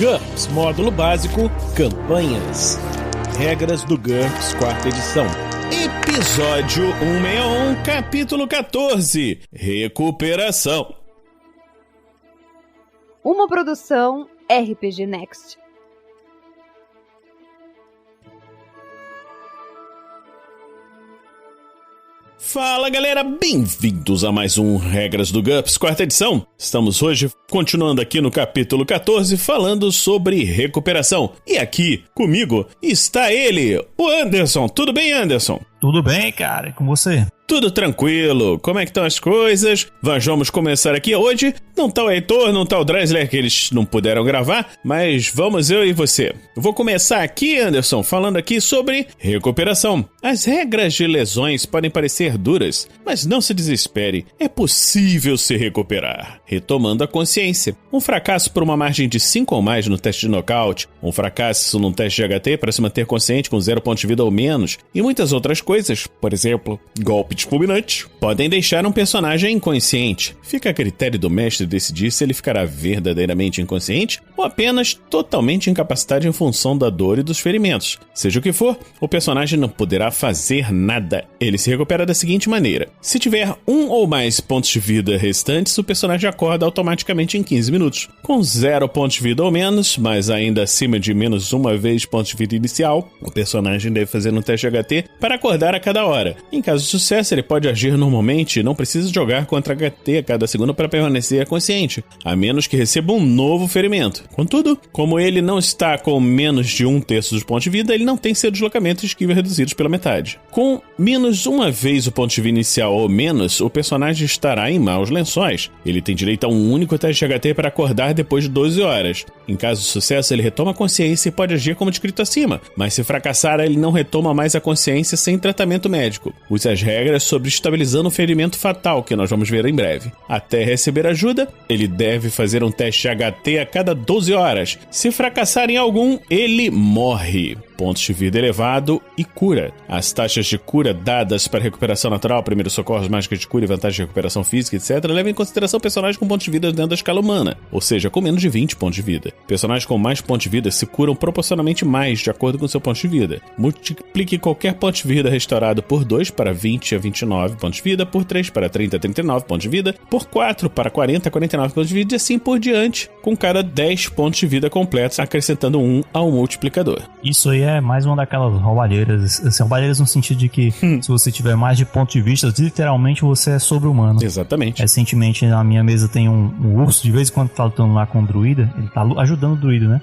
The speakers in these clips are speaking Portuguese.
GURPS Módulo Básico Campanhas. Regras do GURPS 4ª edição. Episódio 161, capítulo 14. Recuperação. Uma produção RPG Next. Fala galera, bem-vindos a mais um Regras do GURPS 4ª edição. Estamos hoje continuando aqui no capítulo 14 falando sobre recuperação. E aqui comigo está ele, o Anderson. Tudo bem, Anderson? Tudo bem, cara, e com você? Tudo tranquilo, como é que estão as coisas? Vamos começar aqui hoje. Não tá o Heitor, não tá o Dreisler, que eles não puderam gravar, mas vamos eu e você. Eu vou começar aqui, Anderson, falando aqui sobre recuperação. As regras de lesões podem parecer duras, mas não se desespere, é possível se recuperar. Retomando a consciência. Um fracasso por uma margem de 5 ou mais no teste de nocaute, um fracasso num teste de HT para se manter consciente com 0 pontos de vida ou menos, e muitas outras coisas, por exemplo, golpe de fulminante, podem deixar um personagem inconsciente. Fica a critério do mestre decidir se ele ficará verdadeiramente inconsciente ou apenas totalmente incapacitado em função da dor e dos ferimentos. Seja o que for, o personagem não poderá fazer nada. Ele se recupera da seguinte maneira: se tiver 1 ou mais pontos de vida restantes, o personagem acorda automaticamente em 15 minutos. Com 0 pontos de vida ou menos, mas ainda acima de menos uma vez pontos de vida inicial, o personagem deve fazer um teste de HT para acordar a cada hora. Em caso de sucesso, ele pode agir normalmente e não precisa jogar contra HT a cada segundo para permanecer consciente, a menos que receba um novo ferimento. Contudo, como ele não está com menos de 1/3 dos pontos de vida, ele não tem seu deslocamento e esquiva reduzidos pela metade. Com menos uma vez o ponto de vida inicial ou menos, o personagem estará em maus lençóis. Ele tem direito a um único teste de HT para acordar depois de 12 horas. Em caso de sucesso, ele retoma a consciência e pode agir como descrito acima, mas se fracassar, ele não retoma mais a consciência sem tratamento médico. Use as regras sobre estabilizando o ferimento fatal, que nós vamos ver em breve. Até receber ajuda, ele deve fazer um teste HT a cada 12 horas. Se fracassar em algum, ele morre. Pontos de vida elevado e cura. As taxas de cura dadas para recuperação natural, primeiros socorros, mágicas de cura e vantagem de recuperação física, etc., levam em consideração personagens com pontos de vida dentro da escala humana, ou seja, com menos de 20 pontos de vida. Personagens com mais pontos de vida se curam proporcionalmente mais, de acordo com seu ponto de vida. Multiplique qualquer ponto de vida restaurado por 2 para 20 a 29 pontos de vida, por 3 para 30 a 39 pontos de vida, por 4 para 40 a 49 pontos de vida e assim por diante, com cada 10 pontos de vida completos, acrescentando 1 ao multiplicador. Isso aí é mais uma daquelas roubalheiras, assim, roubalheiras no sentido de que se você tiver mais de ponto de vista, literalmente você é sobre-humano. Exatamente. Recentemente na minha mesa tem um urso, de vez em quando tá lutando lá com o druida, ele tá ajudando o druida, né?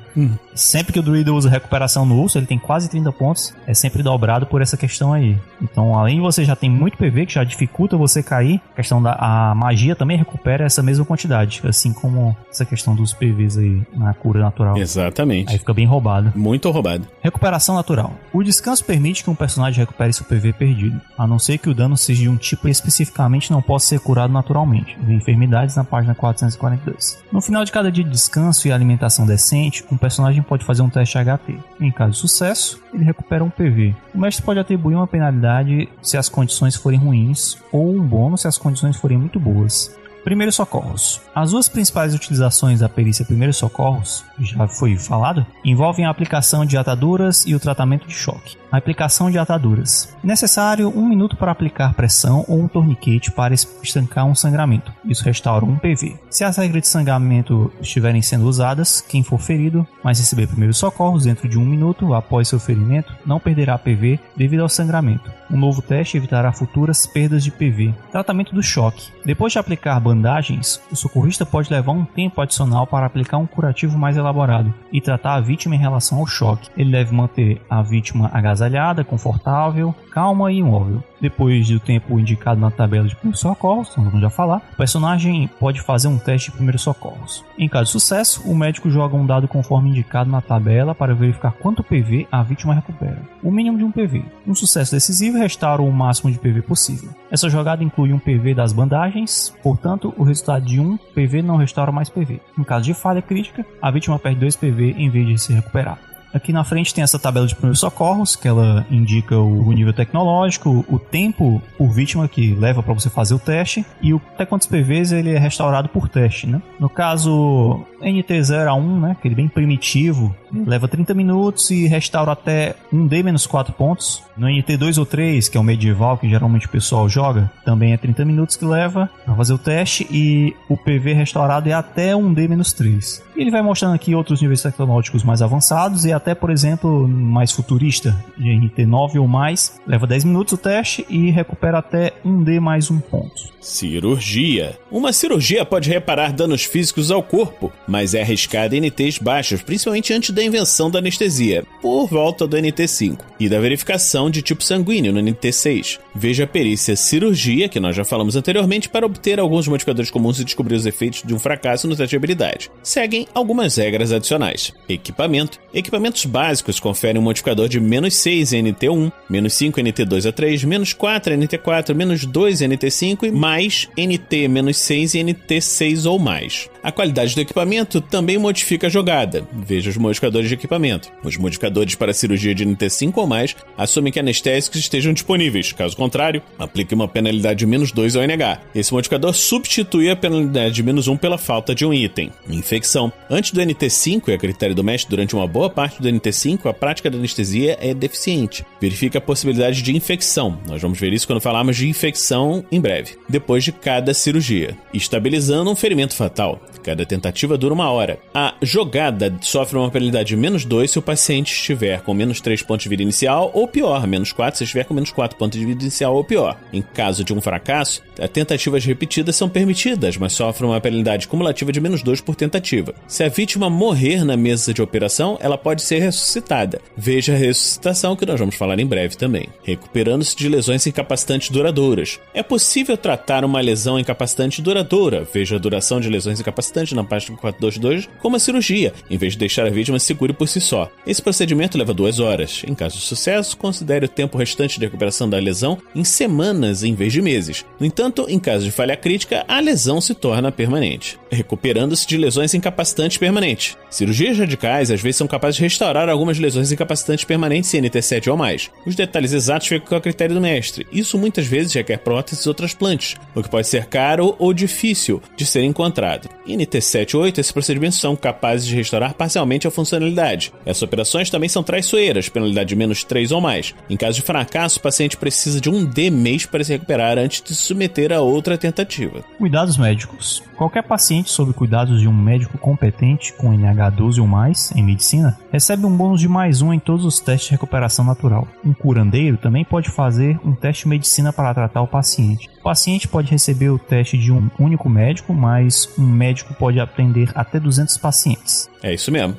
Sempre que o druida usa recuperação no urso, ele tem quase 30 pontos, é sempre dobrado por essa questão aí. Então, além de você já tem muito PV, que já dificulta você cair, a questão da magia também recupera essa mesma quantidade, assim como essa questão dos PVs aí na cura natural. Exatamente. Aí fica bem roubado. Muito roubado. Recuperação natural. O descanso permite que um personagem recupere seu PV perdido, a não ser que o dano seja de um tipo que especificamente não possa ser curado naturalmente. Vê enfermidades na página 442. No final de cada dia de descanso e alimentação decente, um personagem pode fazer um teste HT. Em caso de sucesso, ele recupera um PV. O mestre pode atribuir uma penalidade se as condições forem ruins, ou um bônus se as condições forem muito boas. Primeiros socorros. As duas principais utilizações da perícia Primeiros Socorros, já foi falado, envolvem a aplicação de ataduras e o tratamento de choque. A aplicação de ataduras. Necessário 1 minuto para aplicar pressão ou um torniquete para estancar um sangramento. Isso restaura um PV. Se as regras de sangramento estiverem sendo usadas, quem for ferido, mas receber primeiros socorros dentro de 1 minuto após seu ferimento, não perderá PV devido ao sangramento. Um novo teste evitará futuras perdas de PV. Tratamento do choque. Depois de aplicar bandagens, o socorrista pode levar um tempo adicional para aplicar um curativo mais elaborado e tratar a vítima em relação ao choque. Ele deve manter a vítima agasalhada, confortável, calma e imóvel. Depois do tempo indicado na tabela de primeiros socorros, vamos já falar, o personagem pode fazer um teste de primeiros socorros. Em caso de sucesso, o médico joga um dado conforme indicado na tabela para verificar quanto PV a vítima recupera. O mínimo de um PV. Um sucesso decisivo restaura o máximo de PV possível. Essa jogada inclui um PV das bandagens, portanto, o resultado de um PV não restaura mais PV. Em caso de falha crítica, a vítima perde 2 PV em vez de se recuperar. Aqui na frente tem essa tabela de primeiros socorros, que ela indica o nível tecnológico, o tempo por vítima que leva para você fazer o teste e até quantos PVs ele é restaurado por teste, né? No caso NT0 a 1, né, aquele bem primitivo, leva 30 minutos e restaura até 1D menos 4 pontos. No NT2 ou 3, que é o medieval que geralmente o pessoal joga, também é 30 minutos que leva para fazer o teste e o PV restaurado é até 1D menos 3. E ele vai mostrando aqui outros níveis tecnológicos mais avançados e até, por exemplo, mais futurista, de NT9 ou mais, leva 10 minutos o teste e recupera até 1D mais 1 ponto. Cirurgia. Uma cirurgia pode reparar danos físicos ao corpo, mas é arriscada em NTs baixos, principalmente antes da invenção da anestesia, por volta do NT5, e da verificação de tipo sanguíneo no NT6. Veja a perícia cirurgia, que nós já falamos anteriormente, para obter alguns modificadores comuns e descobrir os efeitos de um fracasso no teste de habilidade. Seguem algumas regras adicionais. Equipamento. Equipamentos básicos conferem um modificador de -6 em NT1, -5 em NT2 a 3, -4 em NT4, -2 em NT5 e mais NT -6 em NT6 ou mais. A qualidade do equipamento também modifica a jogada. Veja os modificadores de equipamento. Os modificadores para cirurgia de NT5 ou mais assumem que anestésicos estejam disponíveis. Caso contrário, aplique uma penalidade de -2 ao NH. Esse modificador substitui a penalidade de -1 pela falta de um item. Infecção. Antes do NT5 e a critério do mestre, durante uma boa parte do NT5, a prática da anestesia é deficiente. Verifique a possibilidade de infecção. Nós vamos ver isso quando falarmos de infecção em breve. Depois de cada cirurgia. Estabilizando um ferimento fatal. Cada tentativa dura 1 hora. A jogada sofre uma penalidade de -2 se o paciente estiver com -3 pontos de vida inicial ou pior, -4 se estiver com -4 pontos de vida inicial ou pior. Em caso de um fracasso, tentativas repetidas são permitidas, mas sofrem uma penalidade cumulativa de -2 por tentativa. Se a vítima morrer na mesa de operação, ela pode ser ressuscitada. Veja a ressuscitação, que nós vamos falar em breve também. Recuperando-se de lesões incapacitantes duradouras. É possível tratar uma lesão incapacitante duradoura. Veja a duração de lesões incapacitantes na página 422 como a cirurgia, em vez de deixar a vítima segura por si só. Esse procedimento leva 2 horas. Em caso de sucesso, considere o tempo restante de recuperação da lesão em semanas em vez de meses. No entanto, em caso de falha crítica, a lesão se torna permanente. Recuperando-se de lesões incapacitantes permanentes. Cirurgias radicais às vezes são capazes de restaurar algumas lesões incapacitantes permanentes em NT7 ou mais. Os detalhes exatos ficam a critério do mestre. Isso muitas vezes requer próteses ou transplantes, o que pode ser caro ou difícil de ser encontrado. Em NT7 ou 8, esses procedimentos são capazes de restaurar parcialmente a funcionalidade. Essas operações também são traiçoeiras, penalidade de -3 ou mais. Em caso de fracasso, o paciente precisa de 1D mês para se recuperar antes de se submeter a outra tentativa. Cuidados médicos. Qualquer paciente sob cuidados de um médico competente com NH12 ou mais em medicina recebe um bônus de +1 em todos os testes de recuperação natural. Um curandeiro também pode fazer um teste de medicina para tratar o paciente. O paciente pode receber o teste de um único médico, mas um médico pode atender até 200 pacientes. É isso mesmo.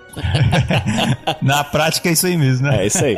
Na prática é isso aí mesmo, né? É isso aí.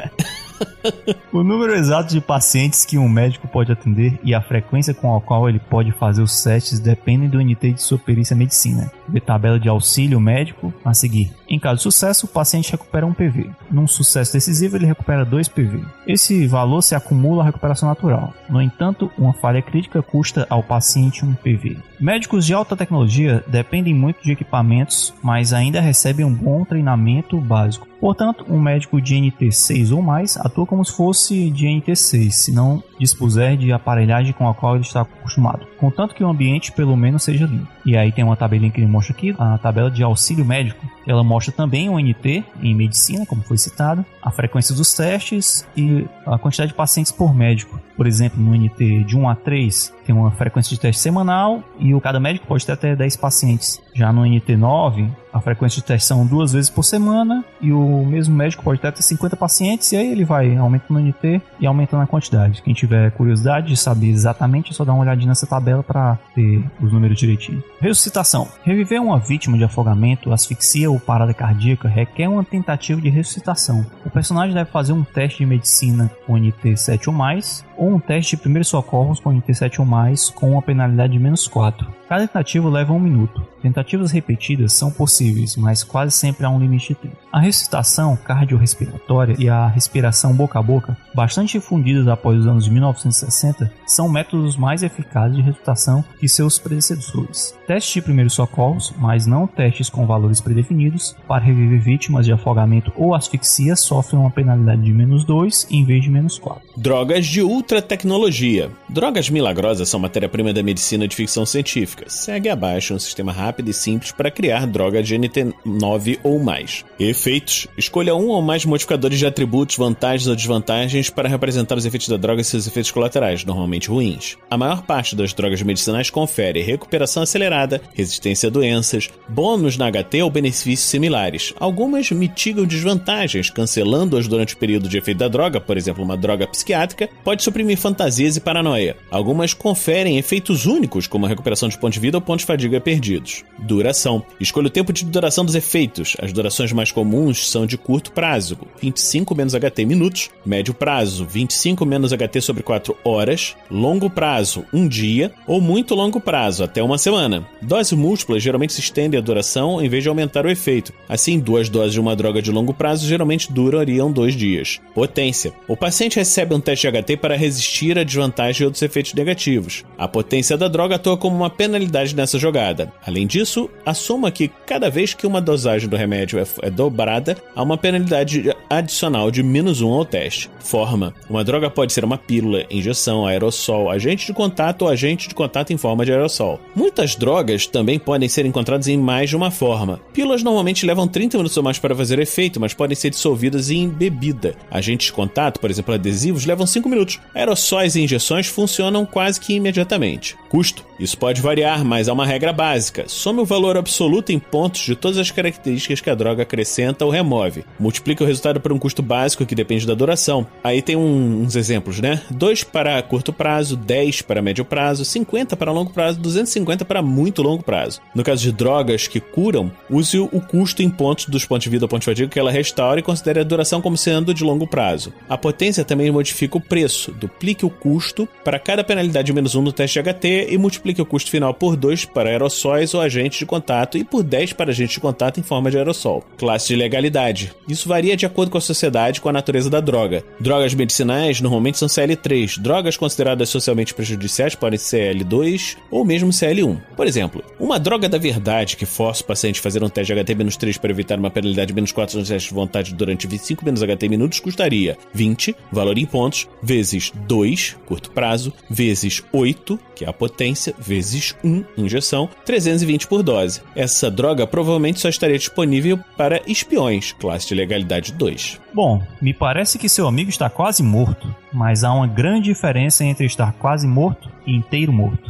O número exato de pacientes que um médico pode atender e a frequência com a qual ele pode fazer os testes dependem do NT de sua perícia medicina. Vê tabela de auxílio médico a seguir. Em caso de sucesso, o paciente recupera 1 PV. Num sucesso decisivo, ele recupera 2 PV. Esse valor se acumula à recuperação natural. No entanto, uma falha crítica custa ao paciente 1 PV. Médicos de alta tecnologia dependem muito de equipamentos, mas ainda recebem um bom treinamento básico. Portanto, um médico de NT6 ou mais atua como se fosse de NT6, se não dispuser de aparelhagem com a qual ele está acostumado, contanto que o ambiente pelo menos seja limpo. E aí tem uma tabelinha que ele mostra aqui, a tabela de auxílio médico. Ela mostra também o NT em medicina, como foi citado, a frequência dos testes e a quantidade de pacientes por médico. Por exemplo, no NT de 1 a 3 tem uma frequência de teste semanal e cada médico pode ter até 10 pacientes. Já no NT9, a frequência de teste são 2 vezes por semana e o mesmo médico pode ter até 50 pacientes e aí ele vai aumentando o NT e aumentando a quantidade. Quem tiver curiosidade de saber exatamente é só dar uma olhadinha nessa tabela para ter os números direitinho. Ressuscitação. Reviver uma vítima de afogamento, asfixia ou parada cardíaca requer uma tentativa de ressuscitação. O personagem deve fazer um teste de medicina com NT7 ou mais ou um teste de primeiros socorros com NT7 ou mais com uma penalidade de -4. Cada tentativa leva 1 minuto. Tentativas repetidas são possíveis, mas quase sempre há um limite de tempo. A ressuscitação cardiorrespiratória e a respiração boca a boca, bastante difundidas após os anos de 1960, são métodos mais eficazes de ressuscitação que seus predecessores. Testes de primeiros socorros, mas não testes com valores predefinidos, para reviver vítimas de afogamento ou asfixia sofrem uma penalidade de -2 em vez de -4. Drogas de ultra tecnologia. Drogas milagrosas são matéria-prima da medicina de ficção científica. Segue abaixo um sistema rápido e simples para criar droga de NT9 ou mais. Efeitos. Escolha um ou mais modificadores de atributos, vantagens ou desvantagens para representar os efeitos da droga e seus efeitos colaterais, normalmente ruins. A maior parte das drogas medicinais confere recuperação acelerada, resistência a doenças, bônus na HT ou benefícios similares. Algumas mitigam desvantagens, cancelando-as durante o período de efeito da droga, por exemplo, uma droga psiquiátrica pode suprimir fantasias e paranoia. Algumas conferem efeitos únicos, como a recuperação de pontos de vida ou pontos de fadiga perdidos. Duração. Escolha o tempo de duração dos efeitos. As durações mais comuns são de curto prazo, 25 menos HT minutos, médio prazo, 25 menos HT sobre 4 horas, longo prazo, 1 dia, ou muito longo prazo, até 1 semana. Doses múltiplas geralmente se estendem a duração em vez de aumentar o efeito. Assim, 2 doses de uma droga de longo prazo geralmente durariam 2 dias. Potência. O paciente recebe um teste de HT para resistir a desvantagem e outros efeitos negativos. A potência da droga atua como uma penalidade nessa jogada. Além disso, assuma que cada vez que uma dosagem do remédio é dobrada, há uma penalidade adicional de -1 ao teste. Forma. Uma droga pode ser uma pílula, injeção, aerossol, agente de contato ou agente de contato em forma de aerossol. Muitas drogas também podem ser encontradas em mais de uma forma. Pílulas normalmente levam 30 minutos ou mais para fazer efeito, mas podem ser dissolvidas em bebida. Agentes de contato, por exemplo, adesivos, levam 5 minutos. Aerossóis e injeções funcionam quase que imediatamente. Custo. Isso pode variar, mas há uma regra básica. Some o valor absoluto em pontos de todas as características que a droga acrescenta ou remove. Multiplica o resultado por um custo básico que depende da duração. Aí tem uns exemplos, né? 2 para curto prazo, 10 para médio prazo, 50 para longo prazo, 250 para muito longo prazo. No caso de drogas que curam, use o custo em pontos dos pontos de vida ou pontos de fadiga que ela restaura e considere a duração como sendo de longo prazo. A potência também modifica o preço. Duplique o custo para cada penalidade de -1 no teste de HT e multiplique o custo final por 2 para aerossóis ou agentes de contato e por 10 para agentes de contato em forma de aerossol. Classe de legalidade. Isso varia de acordo com a sociedade e com a natureza da droga. Drogas medicinais normalmente são CL3. Drogas consideradas socialmente prejudiciais podem ser CL2 ou mesmo CL1. Por exemplo, uma droga da verdade que força o paciente a fazer um teste de HT-3 para evitar uma penalidade de -4 no teste de vontade durante 25 menos HT minutos custaria 20, valor em pontos, vezes 2, curto prazo, vezes 8, que é a potência, vezes 1, injeção, 320 por dose. Essa droga provavelmente só estaria disponível para espiões, classe de legalidade 2. Bom, me parece que seu amigo está quase morto, mas há uma grande diferença entre estar quase morto e inteiro morto.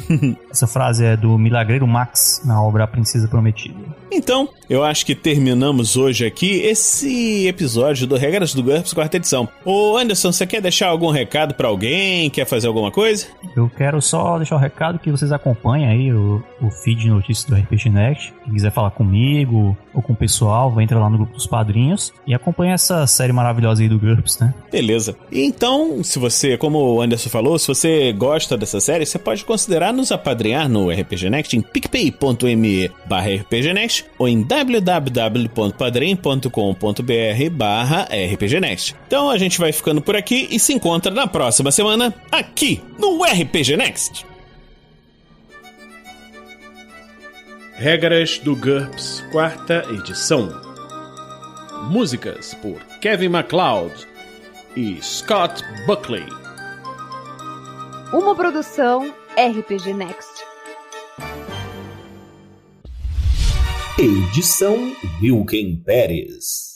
Essa frase é do milagreiro Max, na obra A Princesa Prometida. Então, eu acho que terminamos hoje aqui esse episódio do Regras do GURPS, 4ª edição. Ô Anderson, você quer deixar algum recado pra alguém? Quer fazer alguma coisa? Eu quero só deixar o recado que vocês acompanhem aí o feed de notícias do RPG Next. Quem quiser falar comigo ou com o pessoal, vai entrar lá no grupo dos padrinhos e acompanha essa série maravilhosa aí do GURPS, né? Beleza. Então, se você, como o Anderson falou, se você gosta dessa série, você pode considerar nos apadrinhar no RPG Next em picpay.me/rpgnext ou em www.padrim.com.br/rpgnext. Então a gente vai ficando por aqui e se encontra na próxima semana aqui no RPG Next. Regras do GURPS, 4ª edição. Músicas por Kevin MacLeod e Scott Buckley. Uma produção RPG Next. Edição Wilken Pérez.